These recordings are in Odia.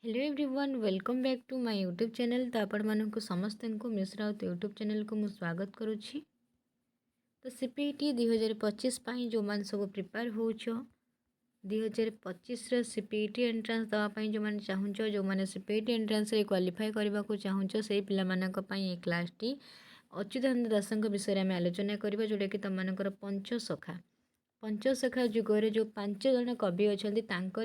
Hello everyone welcome back to my YouTube channel. तो आपण मानक समस्त को मिस राउत यूट्यूब चैनल को मु स्वागत करुच्ची। तो सीपीटी 2025 जो मैंने सब प्रिपेयर हो 2025 सीपीटी एंट्रांस दवापाई जो मैंने चाहूँ जो मैंने सीपीटी एंट्रांस रे क्वालिफाई करने को चाहूँ से पाई क्लास टी अच्युतानंद दास विषय में आलोचना करवा जोटा कि तुम मानकर पंचसखा पंचसखा जुगरे जो 5 जन कवि अच्छा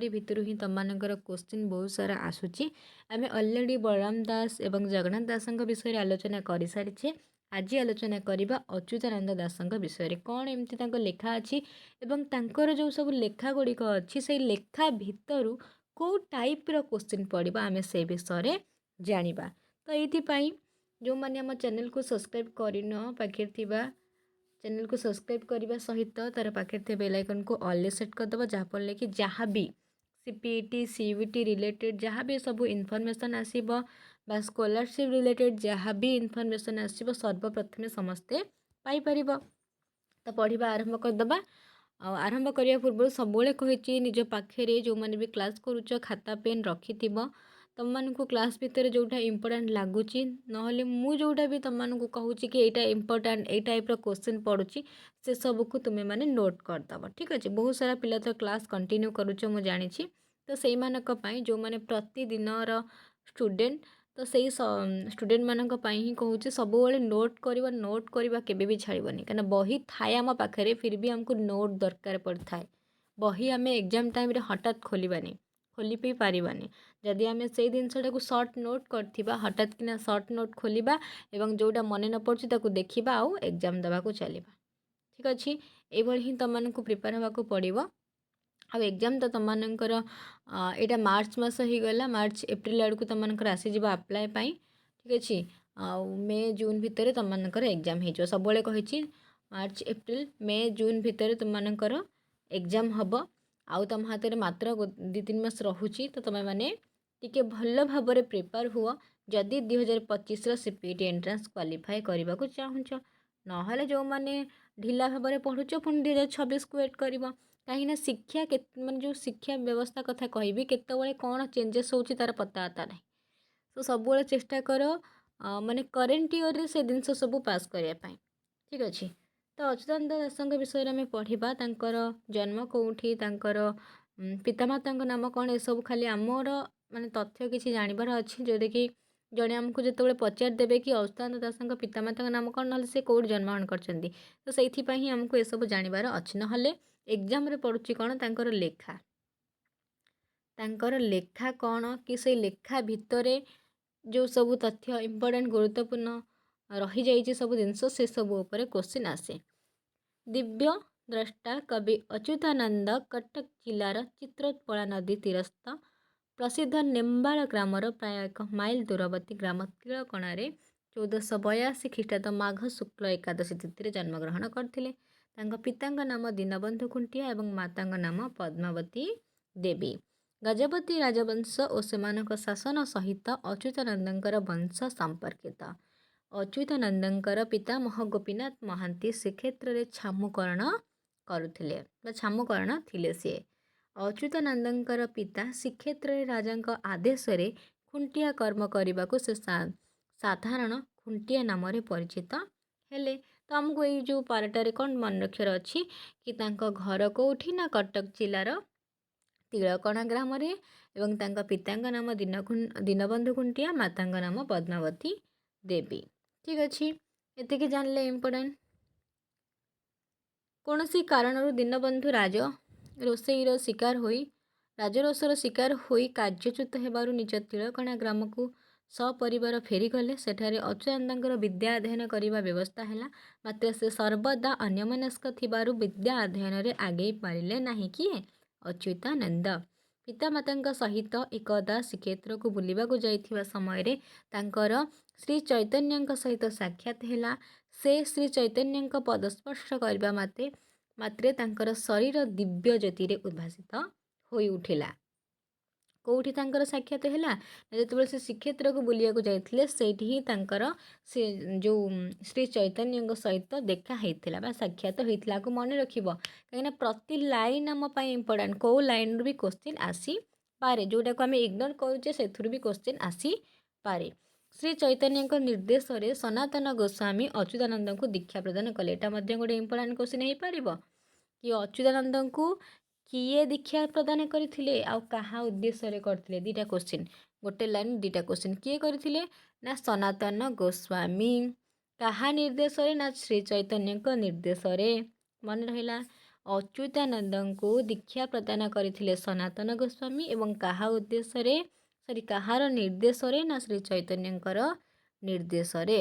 भितर ही तुम मानकर क्वेश्चन बहुत सारा आसूची। आम अलरेडी बलराम दास एवं जगन्नाथ दास विषय आलोचना कर सारी। आज आलोचना करवा अच्युतानंद दास विषय कौन एमती लेखा अच्छी एवं तांकर जो सब लेखा गुड़िक अच्छी से लेखा भितर कौ टाइप क्वेश्चन पड़ा आम से विषय जाना। तो ये जो मैंने आम चैनल को सब्सक्राइब करन पाखे चैनल को सब्सक्राइब करने सहित तार पाखे बेल आइकन को ऑल सेट करदे जहाँफल कि जहाँ भी सीपीटी सीवीटी रिलेटेड जहाँ भी सब इनफॉरमेशन आसीबो बा स्कॉलरशिप रिलेटेड जहाँ भी इनफॉरमेशन आसीबो सर्वप्रथमे समस्ते पाई परिबो। तो पढ़ा आरंभ करदे। आरंभ करने पूर्व सब कही निज पाखे जो मैंने भी क्लास करुच खाता पेन रखि तुम मानक क्लास भितर जोटा इम्पोर्टाट लगुच ना जोटा भी तुम मानक कहूँ कि यहाँ इम्पोर्टाट ये टाइप क्वेश्चन पड़ुची से सबको तुम्हें मैंने नोट करदब। ठीक अच्छे बहुत सारा पिला तो क्लास कंटिन्यू करुच मुझे जानी। तो से जो मैंने प्रतिदिन स्टूडेंट तो से स्टूडेंट मानक ही कहूँ सब नोट करवा केबे भी छाड़बनी कहीं बही थाए आम पाखे फिर भी आमको नोट दरकार पड़ता है। बही आम एग्जाम टाइम हठात खोलवानी खोली भी पारिबानी जदि आम से जिनसा सर्ट नोट करथिबा हठात किना सर्ट नोट खोलिबा एवं जोटा मन न पड़ुछि ताकू देखिबा आउ एग्जाम देवा को चलिबा। ठीक अच्छे ये ही तुम मानक प्रिपेयर होगा पड़ो। आ एग्जाम तो तुम मानकर यहाँ मार्च मस हो गला मार्च एप्रिल आड़ को तुम मानकर आसीज आप्लाय पाई। ठीक अच्छे मे जून भितर तुम मानकर एग्जाम हो सब कही मार्च एप्रिल मे जून भितर तुम मानकर एग्जाम हम आउ तुम हाथ में मात्र 2-3 मास रहुची। तो तुम मैंने टिके भल भाव प्रिपेयर हुआ जदि 2025 सीपीटी एंट्रांस क्वालिफाई करने को चाहूँच ना जो मैंने ढिला भाव में पढ़ुच पुणी 2026 को वेट कर कहीं शिक्षा के मैं जो शिक्षा व्यवस्था कथा कहि केतबे कौन चेंजेस होची तार पता आता ना। तो सब चेष्टा कर माने करेन्ट इयर से जिन सब पास करने। ठीक अच्छे तो अच्युतानंद दास विषय में पढ़ा जन्म कौटी पितामाता नाम कौन ये सब खाली आमर माने तथ्य किसी जानवर अच्छी जोटा कि जड़े आमको जो पचारदेवे कि अच्युतानंद दास पितामाता नाम कौन ना से कौट जन्मग्रहण कर तो से आमको ये सब जानवर अच्छी ना एग्जाम रे पड़ुची कौन तांकर लेखा कौन कि से लेखा भितर जो सब तथ्य इम्पोर्टेंट गुरुत्वपूर्ण रही जाइए सब जिनस से सब उपर क्वेश्चन आसे। दिव्य द्रष्टा कवि अच्युतानंद कटक जिलार चित्रोत्पला नदी तीरस्थ प्रसिद्ध नेम्बाड़ ग्रामर प्राय 1 माइल दूरवर्ती ग्राम तिलकणारे 1482 ख्रीष्टाब्द माघ शुक्ल एकादशी तिथि जन्मग्रहण करते। पितांग नाम दीनबंधु खुंटिया एवं मातांग नाम पद्मावती देवी। गजपति राजवंश और सेमानक शासन सहित अच्युतानंदंकर वंश संपर्कित। अच्युतानंदंकर पितामह गोपीनाथ महांती श्रीक्षेत्र में छामुकरण करुथिले छामुकरण थिले सी। अच्युतानंदंकर पिता श्रीक्षेत्र राजा आदेश खुंटिया कर्म करने को से साधारण खुंटिया नाम परिचित हेले। तो आमको ये जो पार्टारे कौन मन रखार अच्छी कि तांको घर कौटी ना कटक जिलार तिलकणा ग्राम एवं तांका पितांग नाम दीनबंधु खुंटिया मातांग नाम पद्मावती देवी। ठीक अच्छे ये जानले इम्पोर्टेंट कौन सी कारण दीनबंधु रोषेईर शिकार होई राजरोषर शिकार होई कार्यच्युत हेबारु निज तिलकणा ग्राम को सपरिवार फेरीगले। सेठारे अच्युतानंदंकर विद्या अध्ययन करने व्यवस्था है मात्र से सर्वदा अन्यमनस्क थिबारु विद्या अध्ययन रे आगे पारिले नहीं किए अच्युतानंद। पितामाता सहित एकदा श्रीक्षेत्र को बुलवा जाइथिबा समय रे तांकर श्री चैतन्य सहित साक्षात हैला। से श्री चैतन्य पदस्पर्श करबा मात्रे तांकर शरीर दिव्य ज्योति रे उद्भासित होई उठिला। कौटी तांकर साक्षात हैला जो से श्रीक्षेत्र को बुलिया जाइथिले सेठी ही तांकर से जो श्री चैतन्य सहित देखा होता बा साक्षात होता को मन रखिबो कहीं प्रति लाइन आम इम्पोर्टाट कौ लाइन भी क्वेश्चन आसी ପାରେ, ଯେଉଁଟାକୁ ଆମେ ଇଗ୍ନୋର କରୁଛେ ସେଥିରୁ ବି କ୍ୱେଶ୍ଚିନ୍ ଆସିପାରେ। ଶ୍ରୀ ଚୈତନ୍ୟଙ୍କ ନିର୍ଦ୍ଦେଶରେ ସନାତନ ଗୋସ୍ୱାମୀ ଅଚ୍ୟୁତାନନ୍ଦଙ୍କୁ ଦୀକ୍ଷା ପ୍ରଦାନ କଲେ। ଏଇଟା ମଧ୍ୟ ଗୋଟେ ଇମ୍ପୋର୍ଟାଣ୍ଟ କ୍ୱେଶ୍ଚିନ୍ ହେଇପାରିବ କି ଅଚ୍ୟୁତାନନ୍ଦଙ୍କୁ କିଏ ଦୀକ୍ଷା ପ୍ରଦାନ କରିଥିଲେ ଆଉ କାହା ଉଦ୍ଦେଶ୍ୟରେ କରିଥିଲେ। ଦୁଇଟା କ୍ୱେଶ୍ଚିନ୍, ଗୋଟେ ଲାଇନ୍ ଦୁଇଟା କ୍ୱେଶ୍ଚିନ୍। କିଏ କରିଥିଲେ ନା ସନାତନ ଗୋସ୍ୱାମୀ। କାହା ନିର୍ଦ୍ଦେଶରେ ନା ଶ୍ରୀ ଚୈତନ୍ୟଙ୍କ ନିର୍ଦ୍ଦେଶରେ। ମନେ ରହିଲା, ଅଚ୍ୟୁତାନନ୍ଦଙ୍କୁ ଦୀକ୍ଷା ପ୍ରଦାନ କରିଥିଲେ ସନାତନ ଗୋସ୍ୱାମୀ ଏବଂ କାହା ଉଦ୍ଦେଶ୍ୟରେ, କାହାର ନିର୍ଦ୍ଦେଶରେ ନା ଶ୍ରୀ ଚୈତନ୍ୟଙ୍କର ନିର୍ଦ୍ଦେଶରେ।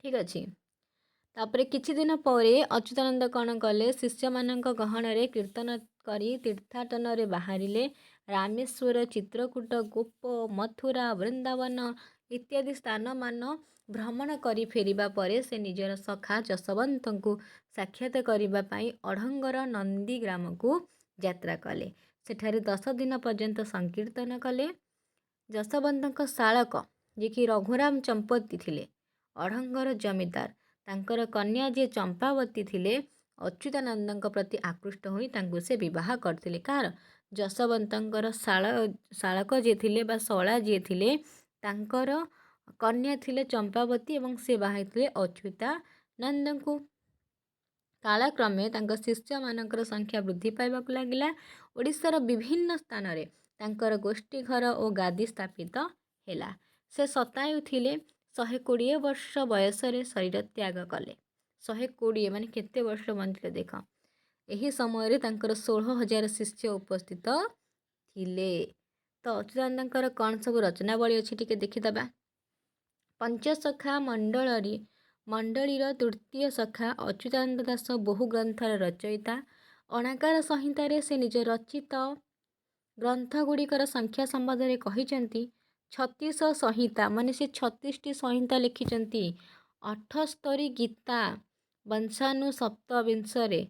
ଠିକ୍ ଅଛି। ତାପରେ କିଛି ଦିନ ପରେ ଅଚ୍ୟୁତାନନ୍ଦ କ'ଣ କଲେ, ଶିଷ୍ୟମାନଙ୍କ ଗହଣରେ କୀର୍ତ୍ତନ କରି ତୀର୍ଥାଟନରେ ବାହାରିଲେ। ରାମେଶ୍ୱର, ଚିତ୍ରକୂଟ, ଗୋପ, ମଥୁରା, ବୃନ୍ଦାବନ ଇତ୍ୟାଦି ସ୍ଥାନମାନ ଭ୍ରମଣ କରି ଫେରିବା ପରେ ସେ ନିଜର ସଖା ଯଶୋବନ୍ତଙ୍କୁ ସାକ୍ଷାତ କରିବା ପାଇଁ ଅଢ଼ଙ୍ଗର ନନ୍ଦୀଗ୍ରାମକୁ ଯାତ୍ରା କଲେ। ସେଠାରେ 10 ଦିନ ପର୍ଯ୍ୟନ୍ତ ସଂକୀର୍ତ୍ତନ କଲେ। ଯଶୋବନ୍ତଙ୍କ ଶାଳକ ଯିଏକି ରଘୁରାମ ଚମ୍ପତି ଥିଲେ, ଅଢ଼ଙ୍ଗର ଜମିଦାର, ତାଙ୍କର କନ୍ୟା ଯିଏ ଚମ୍ପାବତୀ ଥିଲେ, ଅଚ୍ୟୁତାନନ୍ଦଙ୍କ ପ୍ରତି ଆକୃଷ୍ଟ ହୋଇ ତାଙ୍କୁ ସେ ବିବାହ କରିଥିଲେ। କାହାର? ଯଶୋବନ୍ତଙ୍କର ଶାଳକ ଯିଏ ଥିଲେ ବା ଶଳା ଯିଏ ଥିଲେ, ତାଙ୍କର କନ୍ୟା ଥିଲେ ଚମ୍ପାବତୀ ଏବଂ ସେ ବାହା ହେଇଥିଲେ ଅଚ୍ୟୁତାନନ୍ଦଙ୍କୁ। କାଳକ୍ରମେ ତାଙ୍କ ଶିଷ୍ୟମାନଙ୍କର ସଂଖ୍ୟା ବୃଦ୍ଧି ପାଇବାକୁ ଲାଗିଲା। ଓଡ଼ିଶାର ବିଭିନ୍ନ ସ୍ଥାନରେ ତାଙ୍କର ଗୋଷ୍ଠୀ ଘର ଓ ଗାଦି ସ୍ଥାପିତ ହେଲା। ସେ ଶତାୟୁ ଥିଲେ। 120 ବର୍ଷ ବୟସରେ ଶରୀର ତ୍ୟାଗ କଲେ। 120 ମାନେ କେତେ ବର୍ଷ ବଞ୍ଚିଲେ ଦେଖ। ଏହି ସମୟରେ ତାଙ୍କର 16,000 ଶିଷ୍ୟ ଉପସ୍ଥିତ ଥିଲେ। ତ ଅଚ୍ୟୁତାନନ୍ଦଙ୍କର କ'ଣ ସବୁ ରଚନାବଳୀ ଅଛି ଟିକେ ଦେଖିଦେବା। ପଞ୍ଚସଖା ମଣ୍ଡଳୀର ତୃତୀୟ ସଖା ଅଚ୍ୟୁତାନନ୍ଦ ଦାସ ବହୁ ଗ୍ରନ୍ଥର ରଚୟିତା। ଅଣାକାର ସଂହିତାରେ ସେ ନିଜ ରଚିତ ଗ୍ରନ୍ଥଗୁଡ଼ିକର ସଂଖ୍ୟା ସମ୍ବନ୍ଧରେ କହିଛନ୍ତି 36 ସଂହିତା, ମାନେ ସେ 36ଟି ସଂହିତା ଲେଖିଛନ୍ତି। 78 ଗୀତା, ବଂଶାନୁ ସପ୍ତବିଂଶରେ,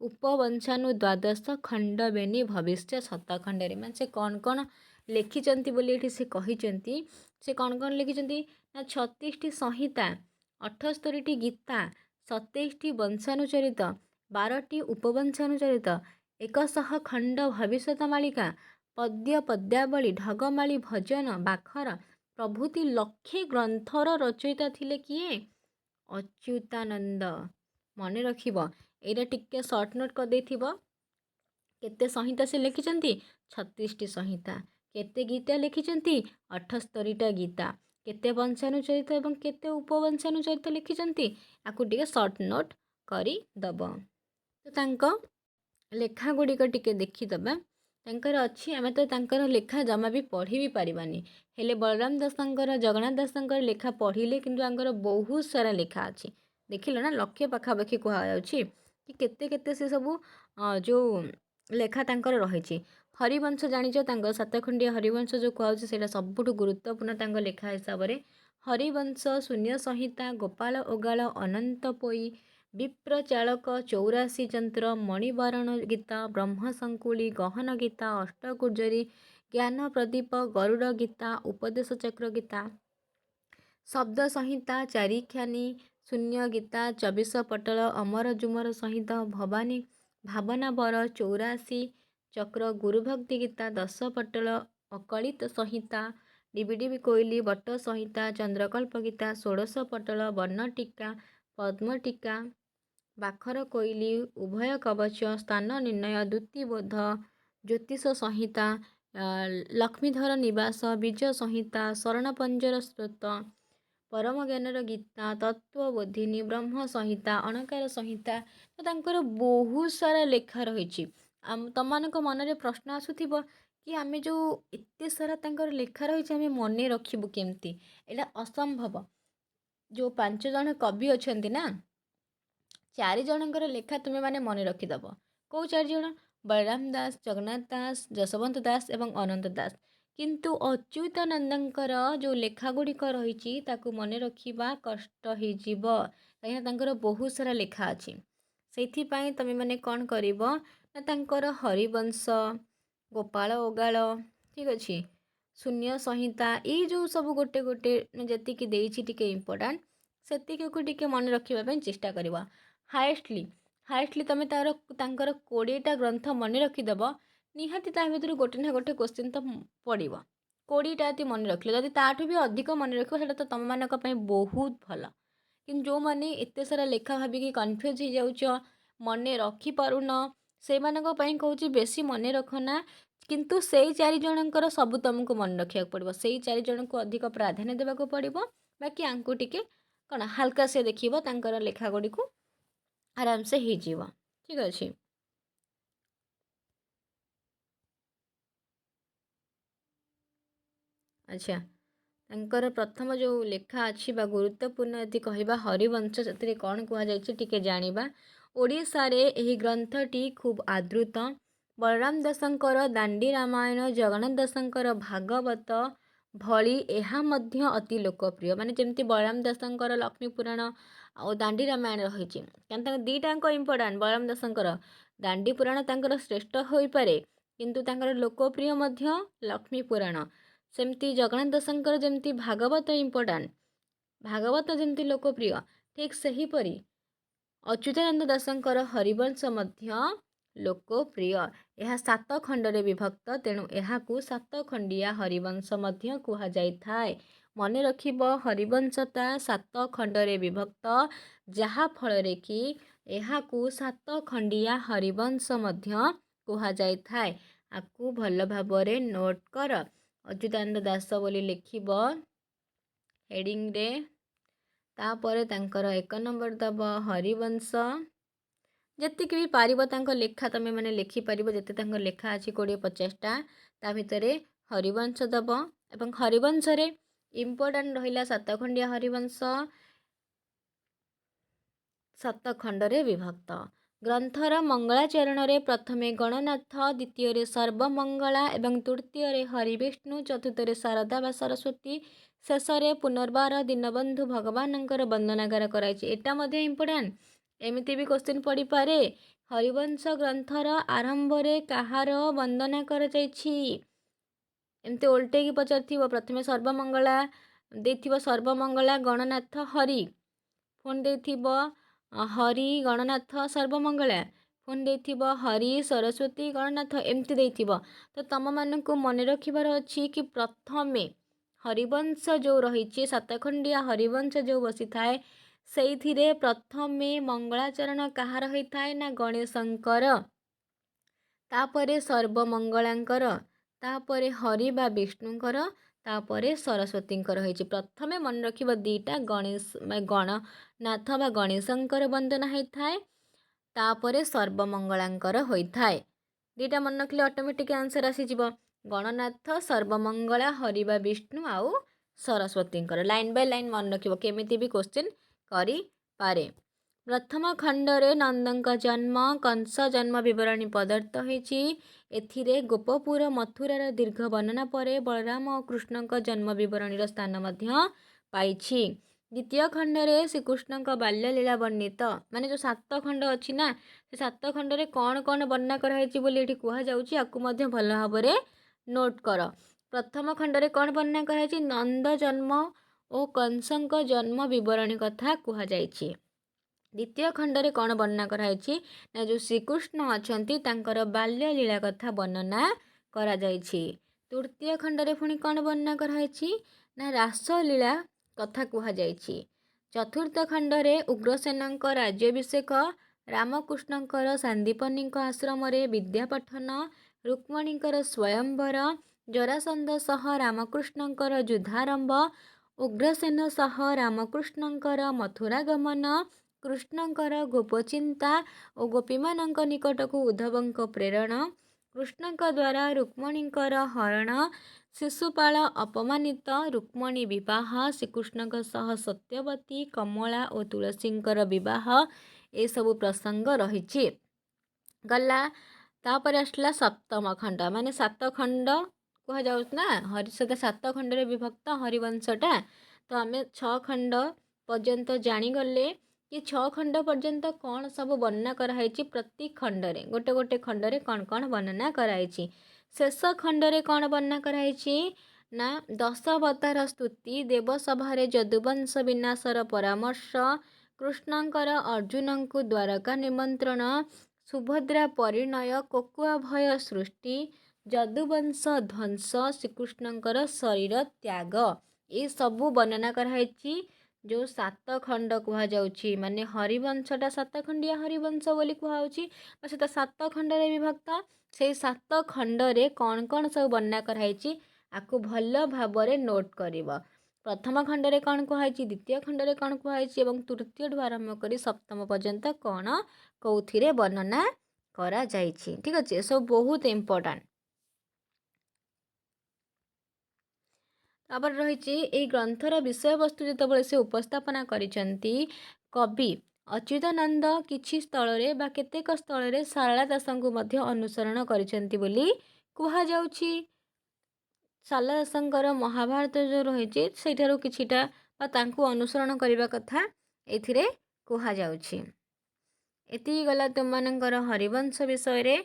ଉପବଂଶାନୁ ଦ୍ୱାଦଶ, ଖଣ୍ଡବେନି ଭବିଷ୍ୟ ଶତଖଣ୍ଡରେ। ମାନେ ସେ କ'ଣ ଲେଖିଛନ୍ତି ବୋଲି ଏଠି ସେ କହିଛନ୍ତି। ସେ କ'ଣ ଲେଖିଛନ୍ତି ନା 36ଟି ସଂହିତା, 78ଟି ଗୀତା, 27ଟି ବଂଶାନୁଚରିତ, 12ଟି ଉପବଂଶାନୁଚରିତ, 100 ଖଣ୍ଡ ଭବିଷ୍ୟତ ମାଳିକା, ପଦ୍ୟ, ପଦ୍ୟାବଳୀ, ଢଗମାଳି, ଭଜନ, ବାଖର ପ୍ରଭୃତି ଲକ୍ଷେ ଗ୍ରନ୍ଥର ରଚୟିତା ଥିଲେ କିଏ? ଅଚ୍ୟୁତାନନ୍ଦ। ମନେ ରଖିବ, ଏଇଟା ଟିକେ ସର୍ଟ ନୋଟ୍ କରିଦେଇଥିବ। କେତେ ସଂହିତା ସେ ଲେଖିଛନ୍ତି? 36ଟି ସଂହିତା। କେତେ ଗୀତା ଲେଖିଛନ୍ତି? 78ଟା ଗୀତା। କେତେ ବଂଶାନୁଚରିତ ଏବଂ କେତେ ଉପବଂଶାନୁଚରିତ ଲେଖିଛନ୍ତି? ଆକୁ ଟିକେ ସର୍ଟ ନୋଟ୍ କରିଦେବ। ତ ତାଙ୍କ ଲେଖା ଗୁଡ଼ିକ ଟିକେ ଦେଖିଦେବା। ତାଙ୍କର ଅଛି, ଆମେ ତ ତାଙ୍କର ଲେଖା ଜମା ବି ପଢ଼ି ବି ପାରିବାନି। ହେଲେ ବଳରାମ ଦାସଙ୍କର, ଜଗନ୍ନାଥ ଦାସଙ୍କର ଲେଖା ପଢ଼ିଲେ କିନ୍ତୁ ତାଙ୍କର ବହୁତ ସାରା ଲେଖା ଅଛି। ଦେଖିଲ ନା, ଲକ୍ଷେ ପାଖାପାଖି କୁହାଯାଉଛି କି କେତେ କେତେ ସେ ସବୁ ଯେଉଁ ଲେଖା ତାଙ୍କର ରହିଛି। ହରିବଂଶ ଜାଣିଛ, ତାଙ୍କ 7 ଖଣ୍ଡିଆ ହରିବଂଶ ଯେଉଁ କୁହାଯାଉଛି ସେଇଟା ସବୁଠୁ ଗୁରୁତ୍ୱପୂର୍ଣ୍ଣ ତାଙ୍କ ଲେଖା ହିସାବରେ। ହରିବଂଶ, ଶୂନ୍ୟ ସଂହିତା, ଗୋପାଳ ଓଗାଳ, ଅନନ୍ତ ପୋଇ, ବିପ୍ର ଚାଳକ, 84 ଯନ୍ତ୍ର, ମଣିବରଣ ଗୀତା, ବ୍ରହ୍ମସଙ୍କୁଳି, ଗହନ ଗୀତା, ଅଷ୍ଟଗୁଜ୍ଜରୀ, ଜ୍ଞାନ ପ୍ରଦୀପ, ଗରୁଡ଼ ଗୀତା, ଉପଦେଶ ଚକ୍ର ଗୀତା, ଶବ୍ଦ ସଂହିତା, ଚାରିଖ୍ୟାନୀ, ଶୂନ୍ୟ ଗୀତା, 24 ପଟଳ, ଅମର ଜୁମର ସଂହିତା, ଭାବନାବର, 84 ଚକ୍ର, ଗୁରୁଭକ୍ତି ଗୀତା, 10 ପଟଳ, ଅକଳିତ ସଂହିତା, ଡିବିଡିବି କୋଇଲି, ବଟ ସଂହିତା, ଚନ୍ଦ୍ରକଳ୍ପ ଗୀତା, 16 ପଟଳ, ବର୍ଣ୍ଣଟିକା, ପଦ୍ମଟିକା, ବାଖର କୋଇଲି, ଉଭୟ କବଚ, ସ୍ଥାନ ନିର୍ଣ୍ଣୟ, ଦ୍ୟୁତିବୋଧ, ଜ୍ୟୋତିଷ ସଂହିତା, ଲକ୍ଷ୍ମୀଧର ନିବାସ, ବୀଜ ସଂହିତା, ଶରଣପଞ୍ଜର ସ୍ରୋତ, ପରମ ଜ୍ଞାନର ଗୀତା, ତତ୍ତ୍ୱବୋଧିନୀ, ବ୍ରହ୍ମ ସଂହିତା, ଅଣକାର ସଂହିତା। ତ ତାଙ୍କର ବହୁତ ସାରା ଲେଖା ରହିଛି। ତମମାନଙ୍କ ମନରେ ପ୍ରଶ୍ନ ଆସୁଥିବ କି ଆମେ ଯେଉଁ ଏତେ ସାରା ତାଙ୍କର ଲେଖା ରହିଛି ଆମେ ମନେ ରଖିବୁ କେମିତି? ଏଇଟା ଅସମ୍ଭବ। ଯେଉଁ 5 ଜଣ କବି ଅଛନ୍ତି ନା, 4 ଜଣଙ୍କର ଲେଖା ତୁମେ ମାନେ ମନେ ରଖିଦେବ। କେଉଁ 4 ଜଣ? ବଳରାମ ଦାସ, ଜଗନ୍ନାଥ ଦାସ, ଯଶୋବନ୍ତ ଦାସ ଏବଂ ଅନନ୍ତ ଦାସ। କିନ୍ତୁ ଅଚ୍ୟୁତାନନ୍ଦଙ୍କର ଯେଉଁ ଲେଖା ଗୁଡ଼ିକ ରହିଛି ତାକୁ ମନେ ରଖିବା କଷ୍ଟ ହେଇଯିବ, କାହିଁକିନା ତାଙ୍କର ବହୁତ ସାରା ଲେଖା ଅଛି। ସେଇଥିପାଇଁ ତୁମେ ମାନେ କ'ଣ କରିବ ନା ତାଙ୍କର ହରିବଂଶ, ଗୋପାଳ ଓଗାଳ, ଠିକ୍ ଅଛି, ଶୂନ୍ୟ ସଂହିତା, ଏଇ ଯେଉଁ ସବୁ ଗୋଟେ ଗୋଟେ ଯେତିକି ଦେଇଛି ଟିକେ ଇମ୍ପୋର୍ଟାଣ୍ଟ, ସେତିକିକୁ ଟିକେ ମନେ ରଖିବା ପାଇଁ ଚେଷ୍ଟା କରିବ। ହାଏଷ୍ଟଲି ତୁମେ ତାଙ୍କର 20ଟା ଗ୍ରନ୍ଥ ମନେ ରଖିଦେବ, ନିହାତି ତା ଭିତରୁ ଗୋଟେ ନା ଗୋଟେ କ୍ୱେଶ୍ଚିନ୍ ତ ପଡ଼ିବ। 20ଟା ଯଦି ମନେ ରଖିଲ, ଯଦି ତାଠୁ ବି ଅଧିକ ମନେ ରଖିବ ସେଇଟା ତ ତମମାନଙ୍କ ପାଇଁ ବହୁତ ଭଲ। କିନ୍ତୁ ଯେଉଁମାନେ ଏତେ ସାରା ଲେଖା ଭାବିକି କନଫ୍ୟୁଜ୍ ହେଇଯାଉଛ, ମନେ ରଖିପାରୁନ, ସେଇମାନଙ୍କ ପାଇଁ କହୁଛି ବେଶୀ ମନେ ରଖନା। କିନ୍ତୁ ସେଇ 4 ଜଣଙ୍କର ସବୁ ତମକୁ ମନେ ରଖିବାକୁ ପଡ଼ିବ। ସେଇ 4 ଜଣଙ୍କୁ ଅଧିକ ପ୍ରାଧାନ୍ୟ ଦେବାକୁ ପଡ଼ିବ। ବାକି ଆଙ୍କୁ ଟିକେ କ'ଣ ହାଲକା ସେ ଦେଖିବ, ତାଙ୍କର ଲେଖା ଗୁଡ଼ିକୁ ଆରାମସେ ହେଇଯିବ। ଠିକ୍ ଅଛି। ଆଚ୍ଛା, ତାଙ୍କର ପ୍ରଥମ ଯେଉଁ ଲେଖା ଅଛି ବା ଗୁରୁତ୍ୱପୂର୍ଣ୍ଣ ଯଦି କହିବା ହରିବଂଶ, ସେଥିରେ କ'ଣ କୁହାଯାଇଛି ଟିକେ ଜାଣିବା। ଓଡ଼ିଶାରେ ଏହି ଗ୍ରନ୍ଥଟି ଖୁବ୍ ଆଦୃତ। ବଳରାମ ଦାସଙ୍କର ଦାଣ୍ଡି ରାମାୟଣ, ଜଗନ୍ନାଥ ଦାସଙ୍କର ଭାଗବତ ଭଳି ଏହା ମଧ୍ୟ ଅତି ଲୋକପ୍ରିୟ। ମାନେ ଯେମିତି ବଳରାମ ଦାସଙ୍କର ଲକ୍ଷ୍ମୀ ପୁରାଣ ଆଉ ଦାଣ୍ଡି ରାମାୟଣ ରହିଛି, କାରଣ ତାଙ୍କ ଦୁଇଟାଙ୍କ ଇମ୍ପୋର୍ଟାଣ୍ଟ। ବଳରାମ ଦାସଙ୍କର ଦାଣ୍ଡି ପୁରାଣ ତାଙ୍କର ଶ୍ରେଷ୍ଠ ହୋଇପାରେ, କିନ୍ତୁ ତାଙ୍କର ଲୋକପ୍ରିୟ ମଧ୍ୟ ଲକ୍ଷ୍ମୀ ପୁରାଣ। ସେମିତି ଜଗନ୍ନାଥ ଦାସଙ୍କର ଯେମିତି ଭାଗବତ ଇମ୍ପୋର୍ଟାଣ୍ଟ, ଭାଗବତ ଯେମିତି ଲୋକପ୍ରିୟ, ଠିକ୍ ସେହିପରି ଅଚ୍ୟୁତାନନ୍ଦ ଦାସଙ୍କର ହରିବଂଶ ମଧ୍ୟ ଲୋକପ୍ରିୟ। ଏହା 7 ଖଣ୍ଡରେ ବିଭକ୍ତ, ତେଣୁ ଏହାକୁ 7 ଖଣ୍ଡିଆ ହରିବଂଶ ମଧ୍ୟ କୁହାଯାଇଥାଏ। ମନେ ରଖିବ, ହରିବଂଶଟା 7 ଖଣ୍ଡରେ ବିଭକ୍ତ, ଯାହାଫଳରେ କି ଏହାକୁ 7 ଖଣ୍ଡିଆ ହରିବଂଶ ମଧ୍ୟ କୁହାଯାଇଥାଏ। ଆକୁ ଭଲ ଭାବରେ ନୋଟ୍ କର। ଅଚ୍ୟୁତାନନ୍ଦ ଦାସ ବୋଲି ଲେଖିବ ହେଡ଼ିଂରେ। ତାପରେ ତାଙ୍କର 1 ନମ୍ବର ଦେବ ହରିବଂଶ। ଯେତିକି ବି ପାରିବ ତାଙ୍କ ଲେଖା ତମେ ମାନେ ଲେଖିପାରିବ, ଯେତେ ତାଙ୍କ ଲେଖା ଅଛି 20-50ଟା, ତା ଭିତରେ ହରିବଂଶ ଦେବ। ଏବଂ ହରିବଂଶରେ ଇମ୍ପୋର୍ଟାଣ୍ଟ ରହିଲା 7 ଖଣ୍ଡିଆ ହରିବଂଶ, 7 ଖଣ୍ଡରେ ବିଭକ୍ତ। ଗ୍ରନ୍ଥର ମଙ୍ଗଳାଚରଣରେ ପ୍ରଥମେ ଗଣନାଥ, ଦ୍ୱିତୀୟରେ ସର୍ବମଙ୍ଗଳା ଏବଂ ତୃତୀୟରେ ହରିବିଷ୍ଣୁ, ଚତୁର୍ଥରେ ଶାରଦା ବା ସରସ୍ୱତୀ, ଶେଷରେ ପୁନର୍ବାର ଦୀନବନ୍ଧୁ ଭଗବାନଙ୍କର ବନ୍ଦନାଗାର କରାଯାଇଛି। ଏଟା ମଧ୍ୟ ଇମ୍ପୋର୍ଟାଣ୍ଟ, ଏମିତି ବି କ୍ୱେଶ୍ଚିନ୍ ପଡ଼ିପାରେ। ହରିବଂଶ ଗ୍ରନ୍ଥର ଆରମ୍ଭରେ କାହାର ବନ୍ଦନା କରାଯାଇଛି? ଏମିତି ଓଲଟେଇକି ପଚାରିଥିବ। ପ୍ରଥମେ ସର୍ବମଙ୍ଗଳା ଦେଇଥିବ, ସର୍ବମଙ୍ଗଳା ଗଣନାଥ ହରି, ପୁଣି ଦେଇଥିବ ହରି ଗଣନାଥ ସର୍ବମଙ୍ଗଳା, ପୁଣି ଦେଇଥିବ ହରି ସରସ୍ୱତୀ ଗଣନାଥ, ଏମିତି ଦେଇଥିବ। ତ ତମମାନଙ୍କୁ ମନେ ରଖିବାର ଅଛି କି ପ୍ରଥମେ ହରିବଂଶ ଯେଉଁ ରହିଛି, 7 ଖଣ୍ଡିଆ ହରିବଂଶ ଯେଉଁ ବସିଥାଏ, ସେଇଥିରେ ପ୍ରଥମେ ମଙ୍ଗଳାଚରଣ କାହାର ହୋଇଥାଏ ନା ଗଣେଶଙ୍କର, ତାପରେ ସର୍ବମଙ୍ଗଳାଙ୍କର, ତାପରେ ହରି ବା ବିଷ୍ଣୁଙ୍କର, ତାପରେ ସରସ୍ୱତୀଙ୍କର ହେଇଛି। ପ୍ରଥମେ ମନେ ରଖିବ ଦୁଇଟା ଗଣନାଥ ବା ଗଣେଶଙ୍କର ବନ୍ଦନା ହୋଇଥାଏ, ତାପରେ ସର୍ବମଙ୍ଗଳାଙ୍କର ହୋଇଥାଏ। ଦୁଇଟା ମନେ ରଖିଲେ ଅଟୋମେଟିକ୍ ଆନ୍ସର ଆସିଯିବ। ଗଣନାଥ, ସର୍ବମଙ୍ଗଳା, ହରି ବା ବିଷ୍ଣୁ ଆଉ ସରସ୍ୱତୀଙ୍କର। ଲାଇନ୍ ବାଇ ଲାଇନ୍ ମନେ ରଖିବ, କେମିତି ବି କ୍ୱେଶ୍ଚିନ୍ କରିପାରେ। ପ୍ରଥମ ଖଣ୍ଡରେ ନନ୍ଦଙ୍କ ଜନ୍ମ, କଂସ ଜନ୍ମ ବିବରଣୀ ପ୍ରଦତ୍ତ ହୋଇଛି। ଏଥିରେ ଗୋପପୁର ମଥୁରାର ଦୀର୍ଘ ବର୍ଣ୍ଣନା ପରେ ବଳରାମ ଓ କୃଷ୍ଣଙ୍କ ଜନ୍ମ ବିବରଣୀର ସ୍ଥାନ ମଧ୍ୟ ପାଇଛି। ଦ୍ୱିତୀୟ ଖଣ୍ଡରେ ଶ୍ରୀକୃଷ୍ଣଙ୍କ ବାଲ୍ୟଲୀଳା ବର୍ଣ୍ଣିତ। ମାନେ ଯେଉଁ 7 ଖଣ୍ଡ ଅଛି ନା, ସେ 7 ଖଣ୍ଡରେ କ'ଣ କ'ଣ ବର୍ଣ୍ଣନା କରାହେଇଛି ବୋଲି ଏଠି କୁହାଯାଉଛି, ଆକୁ ମଧ୍ୟ ଭଲ ଭାବରେ ନୋଟ୍ କର। ପ୍ରଥମ ଖଣ୍ଡରେ କ'ଣ ବର୍ଣ୍ଣନା କରାଯାଇଛି? ନନ୍ଦ ଜନ୍ମ ଓ କଂସଙ୍କ ଜନ୍ମ ବିବରଣୀ କଥା କୁହାଯାଇଛି। ଦ୍ୱିତୀୟ ଖଣ୍ଡରେ କ'ଣ ବର୍ଣ୍ଣନା କରାଯାଇଛି ନା, ଯେଉଁ ଶ୍ରୀକୃଷ୍ଣ ଅଛନ୍ତି ତାଙ୍କର ବାଲ୍ୟଲୀଳା କଥା ବର୍ଣ୍ଣନା କରାଯାଇଛି। ତୃତୀୟ ଖଣ୍ଡରେ ପୁଣି କ'ଣ ବର୍ଣ୍ଣନା କରାଯାଇଛି ନା, ରାସଲୀଳା କଥା କୁହାଯାଇଛି। ଚତୁର୍ଥ ଖଣ୍ଡରେ ଉଗ୍ରସେନଙ୍କ ରାଜ୍ୟାଭିଷେକ, ରାମକୃଷ୍ଣଙ୍କର ସାନ୍ଦୀପନୀଙ୍କ ଆଶ୍ରମରେ ବିଦ୍ୟା ପଠନ, ରୁକ୍ମଣୀଙ୍କର ସ୍ୱୟଂବର, ଜରାସନ୍ଧ ସହ ରାମକୃଷ୍ଣଙ୍କର ଯୁଦ୍ଧାରମ୍ଭ, ଉଗ୍ରସେନ ସହ ରାମକୃଷ୍ଣଙ୍କର ମଥୁରା ଗମନ, କୃଷ୍ଣଙ୍କର ଗୋପଚିନ୍ତା ଓ ଗୋପୀମାନଙ୍କ ନିକଟକୁ ଉଦ୍ଧବଙ୍କ ପ୍ରେରଣ, କୃଷ୍ଣଙ୍କ ଦ୍ୱାରା ରୁକ୍ମଣୀଙ୍କର ହରଣ, ଶିଶୁପାଳ ଅପମାନିତ, ରୁକ୍ମଣୀ ବିବାହ, ଶ୍ରୀକୃଷ୍ଣଙ୍କ ସହ ସତ୍ୟବତୀ, କମଳା ଓ ତୁଳସୀଙ୍କର ବିବାହ, ଏସବୁ ପ୍ରସଙ୍ଗ ରହିଛି। ଗଲା। ତାପରେ ଆସିଲା ସପ୍ତମ ଖଣ୍ଡ, ମାନେ 7 ଖଣ୍ଡ କୁହାଯାଉଛି ନା, ସେଟା 7 ଖଣ୍ଡରେ ବିଭକ୍ତ ହରିବଂଶଟା। ତ ଆମେ 6 ଖଣ୍ଡ ପର୍ଯ୍ୟନ୍ତ ଜାଣିଗଲେ କି 6 ଖଣ୍ଡ ପର୍ଯ୍ୟନ୍ତ କ'ଣ ସବୁ ବର୍ଣ୍ଣନା କରାହେଇଛି। ପ୍ରତି ଖଣ୍ଡରେ ଗୋଟେ ଗୋଟେ ଖଣ୍ଡରେ କ'ଣ କ'ଣ ବର୍ଣ୍ଣନା କରାହେଇଛି। ଶେଷ ଖଣ୍ଡରେ କ'ଣ ବର୍ଣ୍ଣନା କରାହେଇଛି ନା, ଦଶାବତାର ସ୍ତୁତି, ଦେବସଭାରେ ଯଦୁବଂଶ ବିନାଶର ପରାମର୍ଶ, କୃଷ୍ଣଙ୍କର ଅର୍ଜୁନଙ୍କୁ ଦ୍ୱାରକା ନିମନ୍ତ୍ରଣ, ସୁଭଦ୍ରା ପରିଣୟ, କୋକୁଆ ଭୟ ସୃଷ୍ଟି, ଯଦୁବଂଶ ଧ୍ୱଂସ, ଶ୍ରୀକୃଷ୍ଣଙ୍କର ଶରୀର ତ୍ୟାଗ, ଏସବୁ ବର୍ଣ୍ଣନା କରାହେଇଛି। ଯେଉଁ 7 ଖଣ୍ଡ କୁହାଯାଉଛି, ମାନେ ହରିବଂଶଟା 7 ଖଣ୍ଡିଆ ହରିବଂଶ ବୋଲି କୁହାଯାଉଛି, ବା ସେଟା 7 ଖଣ୍ଡରେ ବିଭକ୍ତ। ସେଇ 7 ଖଣ୍ଡରେ କ'ଣ କ'ଣ ସବୁ ବର୍ଣ୍ଣନା କରାହେଇଛି ଆକୁ ଭଲ ଭାବରେ ନୋଟ୍ କରିବ। ପ୍ରଥମ ଖଣ୍ଡରେ କ'ଣ କୁହାଯାଇଛି, ଦ୍ୱିତୀୟ ଖଣ୍ଡରେ କ'ଣ କୁହାଯାଇଛି ଏବଂ ତୃତୀୟଠୁ ଆରମ୍ଭ କରି ସପ୍ତମ ପର୍ଯ୍ୟନ୍ତ କ'ଣ କେଉଁଥିରେ ବର୍ଣ୍ଣନା କରାଯାଇଛି। ଠିକ୍ ଅଛି, ଏସବୁ ବହୁତ ଇମ୍ପୋର୍ଟାଣ୍ଟ। ତାପରେ ରହିଛି ଏହି ଗ୍ରନ୍ଥର ବିଷୟବସ୍ତୁ ଯେତେବେଳେ ସେ ଉପସ୍ଥାପନା କରିଛନ୍ତି, କବି ଅଚ୍ୟୁତାନନ୍ଦ କିଛି ସ୍ଥଳରେ ବା କେତେକ ସ୍ଥଳରେ ଶାରଳା ଦାସଙ୍କୁ ମଧ୍ୟ ଅନୁସରଣ କରିଛନ୍ତି ବୋଲି କୁହାଯାଉଛି। ଶାରଳା ଦାସଙ୍କର ମହାଭାରତ ଯେଉଁ ରହିଛି ସେଇଠାରୁ କିଛିଟା ବା ତାଙ୍କୁ ଅନୁସରଣ କରିବା କଥା ଏଥିରେ କୁହାଯାଉଛି। ଏତିକି ଗଲା ତୁମମାନଙ୍କର ହରିବଂଶ ବିଷୟରେ।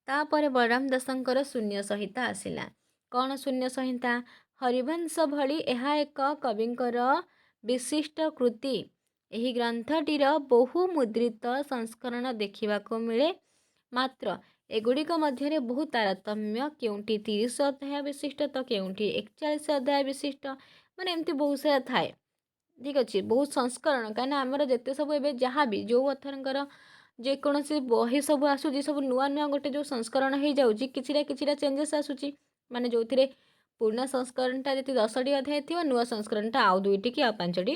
ତାପରେ ବଳରାମ ଦାସଙ୍କର ଶୂନ୍ୟ ସଂହିତା ଆସିଲା। କ'ଣ ଶୂନ୍ୟ ସଂହିତା? ହରିବଂଶ ଭଳି ଏହା ଏକ କବିଙ୍କର ବିଶିଷ୍ଟ କୃତି। ଏହି ଗ୍ରନ୍ଥଟିର ବହୁ ମୁଦ୍ରିତ ସଂସ୍କରଣ ଦେଖିବାକୁ ମିଳେ, ମାତ୍ର ଏଗୁଡ଼ିକ ମଧ୍ୟରେ ବହୁ ତାରତମ୍ୟ, କେଉଁଠି 30 ଅଧ୍ୟାୟ ବିଶିଷ୍ଟ ତ କେଉଁଠି 41 ଅଧ୍ୟାୟ ବିଶିଷ୍ଟ, ମାନେ ଏମିତି ବହୁତ ସାରା ଥାଏ। ଠିକ୍ ଅଛି, ବହୁତ ସଂସ୍କରଣ, କାହିଁକିନା ଆମର ଯେତେ ସବୁ ଏବେ ଯାହା ବି ଯେଉଁ ଅଥରଙ୍କର ଯେକୌଣସି ବହି ସବୁ ଆସୁଛି ସବୁ ନୂଆ ନୂଆ ଗୋଟେ ଯେଉଁ ସଂସ୍କରଣ ହେଇଯାଉଛି, କିଛିଟା ଚେଞ୍ଜେସ୍ ଆସୁଛି, ମାନେ ଯେଉଁଥିରେ ପୁରୁଣା ସଂସ୍କରଣଟା ଯଦି 10ଟି ଅଧ୍ୟାୟ ଥିବ, ନୂଆ ସଂସ୍କରଣଟା ଆଉ 2ଟି କି ଆଉ 5ଟି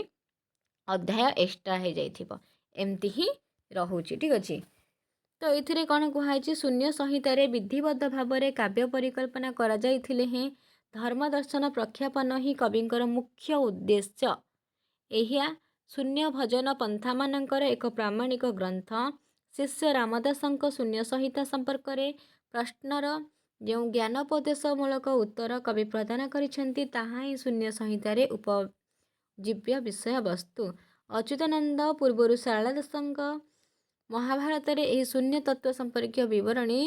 ଅଧ୍ୟାୟ ଏକ୍ସଟ୍ରା ହେଇଯାଇଥିବ, ଏମିତି ହିଁ ରହୁଛି। ଠିକ୍ ଅଛି, ତ ଏଥିରେ କ'ଣ କୁହାଯାଇଛି, ଶୂନ୍ୟ ସଂହିତାରେ ବିଧିବଦ୍ଧ ଭାବରେ କାବ୍ୟ ପରିକଳ୍ପନା କରାଯାଇଥିଲେ ହେଁ ଧର୍ମ ଦର୍ଶନ ପ୍ରଖ୍ୟାପନ ହିଁ କବିଙ୍କର ମୁଖ୍ୟ ଉଦ୍ଦେଶ୍ୟ। ଏହା ଶୂନ୍ୟ ଭଜନ ପନ୍ଥାମାନଙ୍କର ଏକ ପ୍ରାମାଣିକ ଗ୍ରନ୍ଥ। ଶିଷ୍ୟ ରାମଦାସଙ୍କ ଶୂନ୍ୟ ସଂହିତା ସମ୍ପର୍କରେ ପ୍ରଶ୍ନର ଯେଉଁ ଜ୍ଞାନୋପଦେଶମୂଳକ ଉତ୍ତର କବି ପ୍ରଦାନ କରିଛନ୍ତି ତାହା ହିଁ ଶୂନ୍ୟ ସଂହିତାରେ ଉପଜୀବ୍ୟ ବିଷୟବସ୍ତୁ। ଅଚ୍ୟୁତାନନ୍ଦ ପୂର୍ବରୁ ଶାରଳା ଦାସଙ୍କ ମହାଭାରତରେ ଏହି ଶୂନ୍ୟ ତତ୍ତ୍ୱ ସମ୍ପର୍କୀୟ ବିବରଣୀ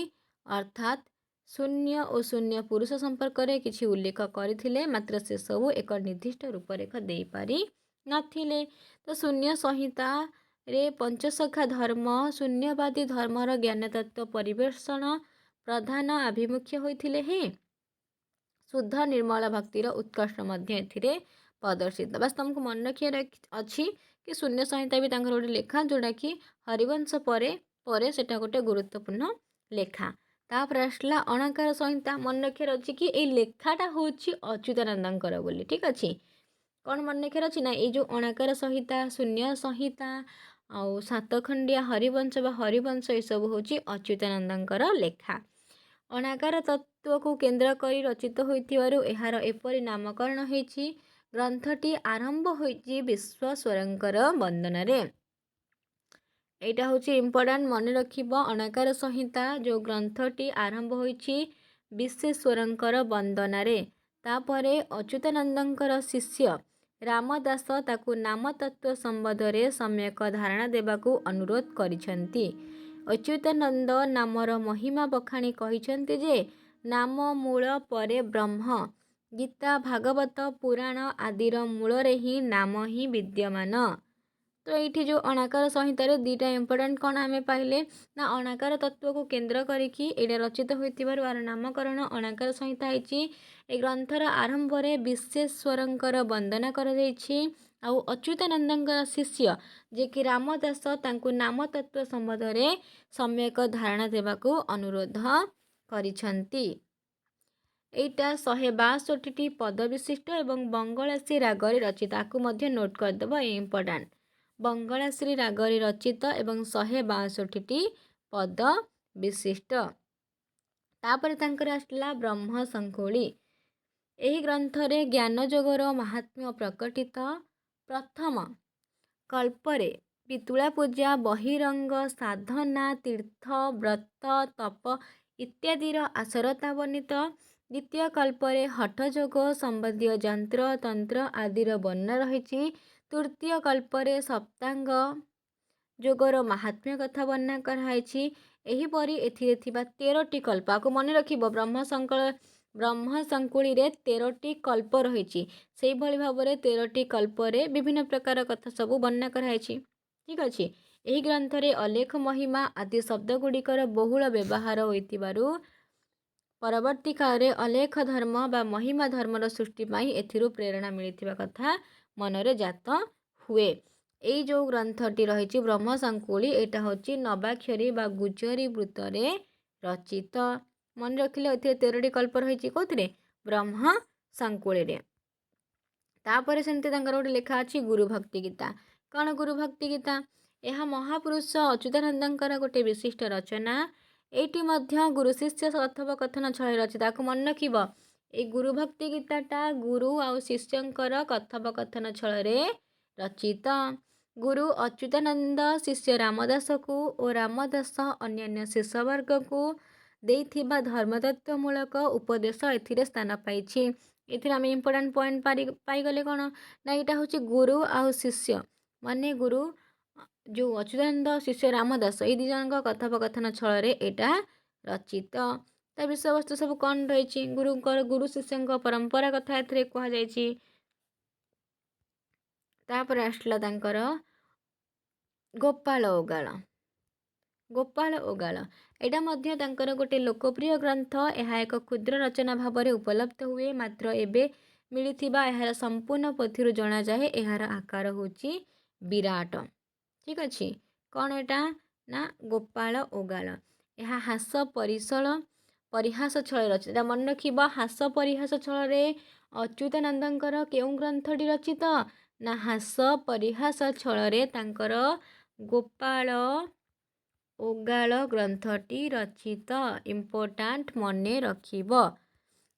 ଅର୍ଥାତ୍ ଶୂନ୍ୟ ଓ ଶୂନ୍ୟ ପୁରୁଷ ସମ୍ପର୍କରେ କିଛି ଉଲ୍ଲେଖ କରିଥିଲେ, ମାତ୍ର ସେସବୁ ଏକ ନିର୍ଦ୍ଦିଷ୍ଟ ରୂପରେଖ ଦେଇପାରି ନଥିଲେ। ତ ଶୂନ୍ୟ ସଂହିତାରେ ପଞ୍ଚସଖା ଧର୍ମ, ଶୂନ୍ୟବାଦୀ ଧର୍ମର ଜ୍ଞାନତତ୍ତ୍ୱ ପରିବେଷଣ ପ୍ରଧାନ ଆଭିମୁଖ୍ୟ ହୋଇଥିଲେ ହେଁ ଶୁଦ୍ଧ ନିର୍ମଳ ଭକ୍ତିର ଉତ୍କର୍ଷ ମଧ୍ୟ ଏଥିରେ ପ୍ରଦର୍ଶିତ। ବାସ୍ ତୁମକୁ ମନେ ରଖିବାର ଅଛି କି ଶୂନ୍ୟ ସଂହିତା ବି ତାଙ୍କର ଗୋଟେ ଲେଖା, ଯେଉଁଟାକି ହରିବଂଶ ପରେ ପରେ ସେଟା ଗୋଟେ ଗୁରୁତ୍ୱପୂର୍ଣ୍ଣ ଲେଖା। ତାପରେ ଆସିଲା ଅଣକାର ସଂହିତା। ମନେ ରଖିବାର ଅଛି କି ଏଇ ଲେଖାଟା ହେଉଛି ଅଚ୍ୟୁତାନନ୍ଦଙ୍କର ବୋଲି। ଠିକ୍ ଅଛି, କ'ଣ ମନେ ରଖିବାର ଅଛି ନା, ଏଇ ଯେଉଁ ଅଣକାର ସଂହିତା, ଶୂନ୍ୟ ସଂହିତା ଆଉ 7 ଖଣ୍ଡିଆ ହରିବଂଶ ବା ହରିବଂଶ ଏସବୁ ହେଉଛି ଅଚ୍ୟୁତାନନ୍ଦଙ୍କର ଲେଖା। ଅଣାକାର ତତ୍ତ୍ୱକୁ କେନ୍ଦ୍ର କରି ରଚିତ ହୋଇଥିବାରୁ ଏହାର ଏପରି ନାମକରଣ ହୋଇଛି। ଗ୍ରନ୍ଥଟି ଆରମ୍ଭ ହୋଇଛି ବିଶ୍ଵେଶ୍ୱରଙ୍କର ବନ୍ଦନାରେ। ଏଇଟା ହେଉଛି ଇମ୍ପୋର୍ଟାଣ୍ଟ, ମନେ ରଖିବ। ଅଣାକାର ସଂହିତା ଯେଉଁ ଗ୍ରନ୍ଥଟି ଆରମ୍ଭ ହୋଇଛି ବିଶ୍ଵେଶ୍ୱରଙ୍କର ବନ୍ଦନାରେ। ତାପରେ ଅଚ୍ୟୁତାନନ୍ଦଙ୍କର ଶିଷ୍ୟ ରାମଦାସ ତାକୁ ନାମତତ୍ତ୍ୱ ସମ୍ବନ୍ଧରେ ସମ୍ୟକ ଧାରଣା ଦେବାକୁ ଅନୁରୋଧ କରିଛନ୍ତି। ଅଚ୍ୟୁତାନନ୍ଦ ନାମର ମହିମା ବଖାଣି କହିଛନ୍ତି ଯେ ନାମ ମୂଳ ପରେ ବ୍ରହ୍ମ। ଗୀତା, ଭାଗବତ, ପୁରାଣ ଆଦିର ମୂଳରେ ହିଁ ନାମ ହିଁ ବିଦ୍ୟମାନ। ତ ଏଇଠି ଯେଉଁ ଅଣାକାର ସଂହିତାରେ ଦୁଇଟା ଇମ୍ପୋର୍ଟାଣ୍ଟ କ'ଣ ଆମେ ପାଇଲେ ନା, ଅଣାକାର ତତ୍ତ୍ୱକୁ କେନ୍ଦ୍ର କରିକି ଏଇଟା ରଚିତ ହୋଇଥିବାରୁ ଏହାର ନାମକରଣ ଅଣାକାର ସଂହିତା ହେଇଛି। ଏ ଗ୍ରନ୍ଥର ଆରମ୍ଭରେ ବିଶ୍ଵେଶ୍ୱରଙ୍କର ବନ୍ଦନା କରାଯାଇଛି। ଆଉ ଅଚ୍ୟୁତାନନ୍ଦଙ୍କର ଶିଷ୍ୟ ଯିଏକି ରାମଦାସ ତାଙ୍କୁ ନାମତତ୍ତ୍ୱ ସମ୍ବନ୍ଧରେ ସମ୍ୟକ ଧାରଣା ଦେବାକୁ ଅନୁରୋଧ କରିଛନ୍ତି। ଏଇଟା 162ଟି ପଦ ବିଶିଷ୍ଟ ଏବଂ ବଙ୍ଗଳାଶ୍ରୀ ରାଗରେ ରଚିତ। ଆକୁ ମଧ୍ୟ ନୋଟ୍ କରିଦେବ, ଇମ୍ପୋର୍ଟାଣ୍ଟ। ବଙ୍ଗଳାଶ୍ରୀ ରାଗରେ ରଚିତ ଏବଂ 162ଟି ପଦ ବିଶିଷ୍ଟ। ତାପରେ ତାଙ୍କର ଆସିଲା ବ୍ରହ୍ମ ସଂକୁଳି। ଏହି ଗ୍ରନ୍ଥରେ ଜ୍ଞାନଯୋଗର ମାହାତ୍ମ୍ୟ ପ୍ରକଟିତ। ପ୍ରଥମ କଳ୍ପରେ ପିତୁଳା ପୂଜା, ବହିରଙ୍ଗ, ସାଧନା, ତୀର୍ଥ, ବ୍ରତ, ତପ ଇତ୍ୟାଦିର ଆସରତା ବର୍ଣ୍ଣିତ। ଦ୍ୱିତୀୟ କଳ୍ପରେ ହଠଯୋଗ ସମ୍ବନ୍ଧୀୟ ଯନ୍ତ୍ର ତନ୍ତ୍ର ଆଦିର ବର୍ଣ୍ଣନା ରହିଛି। ତୃତୀୟ କଳ୍ପରେ ସପ୍ତାଙ୍ଗ ଯୋଗର ମାହାତ୍ମ୍ୟ କଥା ବର୍ଣ୍ଣନା କରାଯାଇଛି। ଏହିପରି ଏଥିରେ ଥିବା 13ଟି କଳ୍ପ, ଆକୁ ମନେ ରଖିବ। ବ୍ରହ୍ମ ସଂକୁଳିରେ 13ଟି କଳ୍ପ ରହିଛି। ସେଇଭଳି ଭାବରେ 13ଟି କଳ୍ପରେ ବିଭିନ୍ନ ପ୍ରକାର କଥା ସବୁ ବର୍ଣ୍ଣନା କରାଯାଇଛି। ଠିକ୍ ଅଛି, ଏହି ଗ୍ରନ୍ଥରେ ଅଲେଖ ମହିମା ଆଦି ଶବ୍ଦଗୁଡ଼ିକର ବହୁଳ ବ୍ୟବହାର ହୋଇଥିବାରୁ ପରବର୍ତ୍ତୀ କାଳରେ ଅଲେଖ ଧର୍ମ ବା ମହିମା ଧର୍ମର ସୃଷ୍ଟି ପାଇଁ ଏଥିରୁ ପ୍ରେରଣା ମିଳିଥିବା କଥା ମନରେ ଜାତ ହୁଏ। ଏଇ ଯେଉଁ ଗ୍ରନ୍ଥଟି ରହିଛି ବ୍ରହ୍ମ ସଂକୁଳି, ଏଇଟା ହେଉଛି ନବାକ୍ଷରୀ ବା ଗୁଜରୀ ବୃତ୍ତରେ ରଚିତ। ମନେ ରଖିଲେ ଏଥିରେ 13ଟି କଳ୍ପ ରହିଛି କେଉଁଥିରେ? ବ୍ରହ୍ମ ସଂକୁଳିରେ। ତାପରେ ସେମିତି ତାଙ୍କର ଗୋଟେ ଲେଖା ଅଛି ଗୁରୁ ଭକ୍ତି ଗୀତା। କ'ଣ ଗୁରୁ ଭକ୍ତି ଗୀତା? ଏହା ମହାପୁରୁଷ ଅଚ୍ୟୁତାନନ୍ଦଙ୍କର ଗୋଟେ ବିଶିଷ୍ଟ ରଚନା। ଏଇଠି ମଧ୍ୟ ଗୁରୁ ଶିଷ୍ୟ କଥୋପକଥନ ଛଳରେ ରଚିତ। ତାକୁ ମନେ ରଖିବ, ଏଇ ଗୁରୁ ଭକ୍ତି ଗୀତାଟା ଗୁରୁ ଆଉ ଶିଷ୍ୟଙ୍କର କଥୋପକଥନ ଛଳରେ ରଚିତ। ଗୁରୁ ଅଚ୍ୟୁତାନନ୍ଦ ଶିଷ୍ୟ ରାମଦାସକୁ ଓ ରାମଦାସ ଅନ୍ୟାନ୍ୟ ଶିଷ୍ୟବର୍ଗକୁ ଦେଇଥିବା ଧର୍ମତତ୍ତ୍ୱମୂଳକ ଉପଦେଶ ଏଥିରେ ସ୍ଥାନ ପାଇଛି। ଏଥିରେ ଆମେ ଇମ୍ପୋର୍ଟାଣ୍ଟ ପଏଣ୍ଟ ପାଇଗଲେ କ'ଣ ନା, ଏଇଟା ହେଉଛି ଗୁରୁ ଆଉ ଶିଷ୍ୟ ମାନେ ଗୁରୁ ଯେଉଁ ଅଚ୍ୟୁତାନନ୍ଦ ଶିଷ୍ୟ ରାମଦାସ ଏଇ ଦୁଇ ଜଣଙ୍କ କଥୋପକଥନ ଛଳରେ ଏଇଟା ରଚିତ। ତା ବିଷୟବସ୍ତୁ ସବୁ କ'ଣ ରହିଛି? ଗୁରୁ ଶିଷ୍ୟଙ୍କ ପରମ୍ପରା କଥା ଏଥିରେ କୁହାଯାଇଛି। ତାପରେ ଆସିଲା ତାଙ୍କର ଗୋପାଳ ଓଗାଳ। ଗୋପାଳ ଓଗାଳ ଏଇଟା ମଧ୍ୟ ତାଙ୍କର ଗୋଟେ ଲୋକପ୍ରିୟ ଗ୍ରନ୍ଥ। ଏହା ଏକ କ୍ଷୁଦ୍ର ରଚନା ଭାବରେ ଉପଲବ୍ଧ ହୁଏ, ମାତ୍ର ଏବେ ମିଳିଥିବା ଏହାର ସମ୍ପୂର୍ଣ୍ଣ ପୋଥିରୁ ଜଣାଯାଏ ଏହାର ଆକାର ହେଉଛି ବିରାଟ। ଠିକ୍ ଅଛି। କ'ଣ ଏଇଟା ନା ଗୋପାଳ ଓଗାଳ। ଏହା ହାସ ପରିହାସ ଛଳରେ ରଚିତ। ଏଇଟା ମନେ ରଖିବ, ହାସ ପରିହାସ ଛଳରେ ଅଚ୍ୟୁତାନନ୍ଦଙ୍କର କେଉଁ ଗ୍ରନ୍ଥଟି ରଚିତ? ନା ହାସ ପରିହାସ ଛଳରେ ତାଙ୍କର ଗୋପାଳ ଓଗାଳ ଗ୍ରନ୍ଥଟି ରଚିତ। ଇମ୍ପୋର୍ଟାଣ୍ଟ ମନେ ରଖିବ।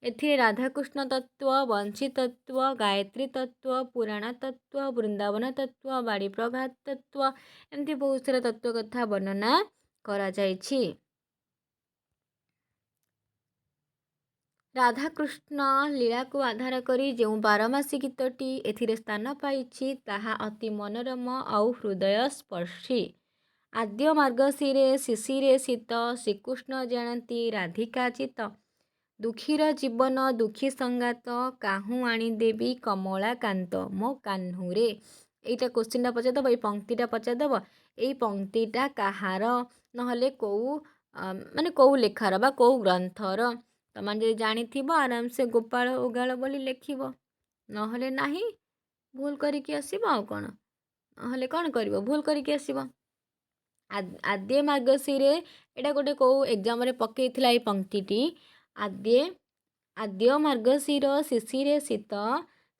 ଏଥିରେ ରାଧାକୃଷ୍ଣ ତତ୍ତ୍ୱ, ବଂଶୀ ତତ୍ତ୍ୱ, ଗାୟତ୍ରୀ ତତ୍ତ୍ୱ, ପୁରାଣ ତତ୍ତ୍ୱ, ବୃନ୍ଦାବନ ତତ୍ତ୍ୱ, ବାଣୀ ପ୍ରଘାତ ତତ୍ତ୍ୱ ଏମିତି ବହୁତ ସାରା ତତ୍ତ୍ୱ କଥା ବର୍ଣ୍ଣନା କରାଯାଇଛି। ରାଧାକୃଷ୍ଣ ଲୀଳାକୁ ଆଧାର କରି ଯେଉଁ ବାରମାସୀ ଗୀତଟି ଏଥିରେ ସ୍ଥାନ ପାଇଛି ତାହା ଅତି ମନୋରମ ଆଉ ହୃଦୟସ୍ପର୍ଶୀ। ଆଦ୍ୟ ମାର୍ଗଶିରେ ଶିଶିରେ ଶୀତ, ଶ୍ରୀକୃଷ୍ଣ ଜାଣନ୍ତି ରାଧିକା ଚିତ। ଦୁଃଖୀର ଜୀବନ ଦୁଃଖୀ ସଙ୍ଗାତ, କାହୁଁ ଆଣିଦେବି କମଳାକାନ୍ତ ମୋ କାହ୍ନୁରେ। ଏଇଟା କୋଶ୍ଚିନ୍ଟା ପଚାରିଦେବ, ଏଇ ପଂକ୍ତିଟା ପଚାରିଦେବ। ଏଇ ପଂକ୍ତିଟା କାହାର ନହେଲେ କେଉଁ ଲେଖାର ବା କେଉଁ ଗ୍ରନ୍ଥର। ତମାନେ ଯଦି ଜାଣିଥିବ ଆରାମସେ ଗୋପାଳ ଓଗାଳ ବୋଲି ଲେଖିବ, ନହେଲେ ନାହିଁ ଭୁଲ କରିକି ଆସିବ। ଆଉ କ'ଣ ନହେଲେ କ'ଣ କରିବ, ଭୁଲ କରିକି ଆସିବ। ଆଦ୍ୟ ମାର୍ଗଶିରେ ଏଇଟା ଗୋଟେ କେଉଁ ଏକ୍ଜାମରେ ପକେଇଥିଲା ଏଇ ପଂକ୍ତିଟି। ଆଦ୍ୟ ମାର୍ଗଶିର ଶିଶିରେ ଶୀତ,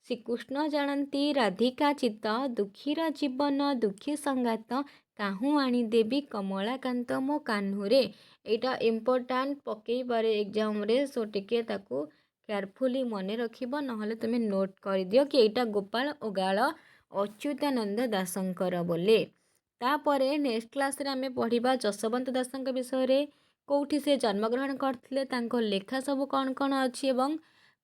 ଶ୍ରୀକୃଷ୍ଣ ଜାଣନ୍ତି ରାଧିକା ଚିତ। ଦୁଃଖୀର ଜୀବନ ଦୁଃଖୀ ସଙ୍ଗାତ, କାହୁଁ ଆଣିଦେବି କମଳାକାନ୍ତ ମୋ କାହ୍ନୁରେ। ଏଇଟା ଇମ୍ପୋର୍ଟାଣ୍ଟ ପକେଇପାରେ ଏକ୍ଜାମରେ, ସୋ ଟିକେ ତାକୁ କେୟାରଫୁଲି ମନେ ରଖିବ, ନହେଲେ ତୁମେ ନୋଟ୍ କରିଦିଅ କି ଏଇଟା ଗୋପାଳ ଓଗାଳ ଅଚ୍ୟୁତାନନ୍ଦ ଦାସଙ୍କର ବୋଲି। ତାପରେ ନେକ୍ସଟ କ୍ଲାସ୍ରେ ଆମେ ପଢ଼ିବା ଯଶୋବନ୍ତ ଦାସଙ୍କ ବିଷୟରେ। କେଉଁଠି ସେ ଜନ୍ମଗ୍ରହଣ କରିଥିଲେ, ତାଙ୍କ ଲେଖା ସବୁ କ'ଣ କ'ଣ ଅଛି ଏବଂ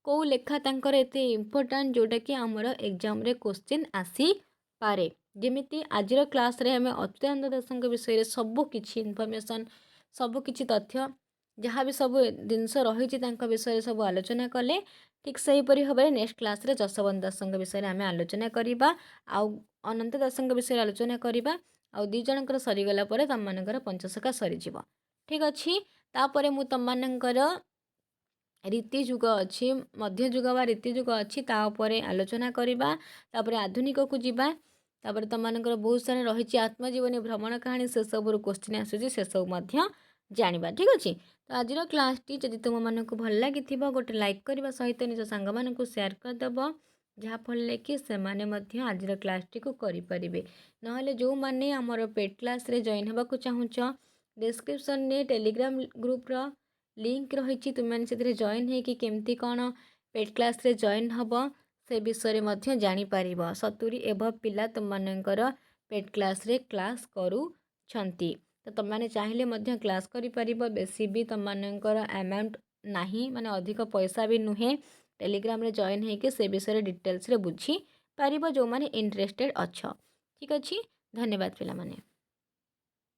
କେଉଁ ଲେଖା ତାଙ୍କର ଏତେ ଇମ୍ପୋର୍ଟାଣ୍ଟ ଯେଉଁଟାକି ଆମର ଏକ୍ଜାମରେ କୋଶ୍ଚିନ୍ ଆସିପାରେ। ଯେମିତି ଆଜିର କ୍ଲାସ୍ରେ ଆମେ ଅଚ୍ୟୁତାନନ୍ଦ ଦାସଙ୍କ ବିଷୟରେ ସବୁ କିଛି ଇନଫର୍ମେସନ୍, ସବୁ କିଛି ତଥ୍ୟ ଯାହା ବି ସବୁ ଜିନିଷ ରହିଛି ତାଙ୍କ ବିଷୟରେ ସବୁ ଆଲୋଚନା କଲେ, ଠିକ୍ ସେହିପରି ଭାବରେ ନେକ୍ସଟ କ୍ଲାସ୍ରେ ଯଶୋବନ୍ତ ଦାସଙ୍କ ବିଷୟରେ ଆମେ ଆଲୋଚନା କରିବା, ଆଉ ଅନନ୍ତ ଦାସଙ୍କ ବିଷୟରେ ଆଲୋଚନା କରିବା। ଆଉ ଦୁଇ ଜଣଙ୍କର ସରିଗଲା ପରେ ତମମାନଙ୍କର ପଞ୍ଚସଖା ସରିଯିବ। ଠିକ୍ ଅଛି। ତାପରେ ମୁଁ ତମମାନଙ୍କର ରୀତିଯୁଗ ଅଛି, ମଧ୍ୟଯୁଗ ବା ରୀତିଯୁଗ ଅଛି, ତା ଉପରେ ଆଲୋଚନା କରିବା। ତାପରେ ଆଧୁନିକକୁ ଯିବା। ତାପରେ ତମମାନଙ୍କର ବହୁତ ସାରା ରହିଛି ଆତ୍ମଜୀବନୀ, ଭ୍ରମଣ କାହାଣୀ, ସେସବୁରୁ କୋଶ୍ଚିନ୍ ଆସୁଛି, ସେସବୁ ମଧ୍ୟ ଜାଣିବା। ଠିକ୍ ଅଛି। ତ ଆଜିର କ୍ଲାସ୍ଟି ଯଦି ତୁମମାନଙ୍କୁ ଭଲ ଲାଗିଥିବ ଗୋଟେ ଲାଇକ୍ କରିବା ସହିତ ନିଜ ସାଙ୍ଗମାନଙ୍କୁ ସେୟାର କରିଦେବ, ଯାହାଫଳରେ କି ସେମାନେ ମଧ୍ୟ ଆଜିର କ୍ଲାସ୍ଟିକୁ କରିପାରିବେ। ନହେଲେ ଯେଉଁମାନେ ଆମର ପେଡ୍ କ୍ଲାସ୍ରେ ଜଏନ୍ ହେବାକୁ ଚାହୁଁଛ, ଡେସ୍କ୍ରିପ୍ସନ୍ରେ ଟେଲିଗ୍ରାମ ଗ୍ରୁପ୍ର ଲିଙ୍କ୍ ରହିଛି, ତୁମମାନେ ସେଥିରେ ଜଏନ୍ ହେଇକି କେମିତି କ'ଣ ପେଡ୍ କ୍ଲାସ୍ରେ ଜଏନ୍ ହେବ ସେ ବିଷୟରେ ମଧ୍ୟ ଜାଣିପାରିବ। 70 ଏଭବ ପିଲା ତୁମମାନଙ୍କର ପେଡ୍ କ୍ଲାସ୍ରେ କ୍ଲାସ୍ କରୁଛନ୍ତି। ତ ତୁମମାନେ ଚାହିଁଲେ ମଧ୍ୟ କ୍ଲାସ୍ କରିପାରିବ। ବେଶୀ ବି ତୁମମାନଙ୍କର ଆମାଉଣ୍ଟ ନାହିଁ, ମାନେ ଅଧିକ ପଇସା ବି ନୁହେଁ। ଟେଲିଗ୍ରାମରେ ଜଏନ୍ ହେଇକି ସେ ବିଷୟରେ ଡିଟେଲ୍ସରେ ବୁଝିପାରିବ ଯେଉଁମାନେ ଇଣ୍ଟରେଷ୍ଟେଡ୍ ଅଛ। ଠିକ୍ ଅଛି। ଧନ୍ୟବାଦ ପିଲାମାନେ।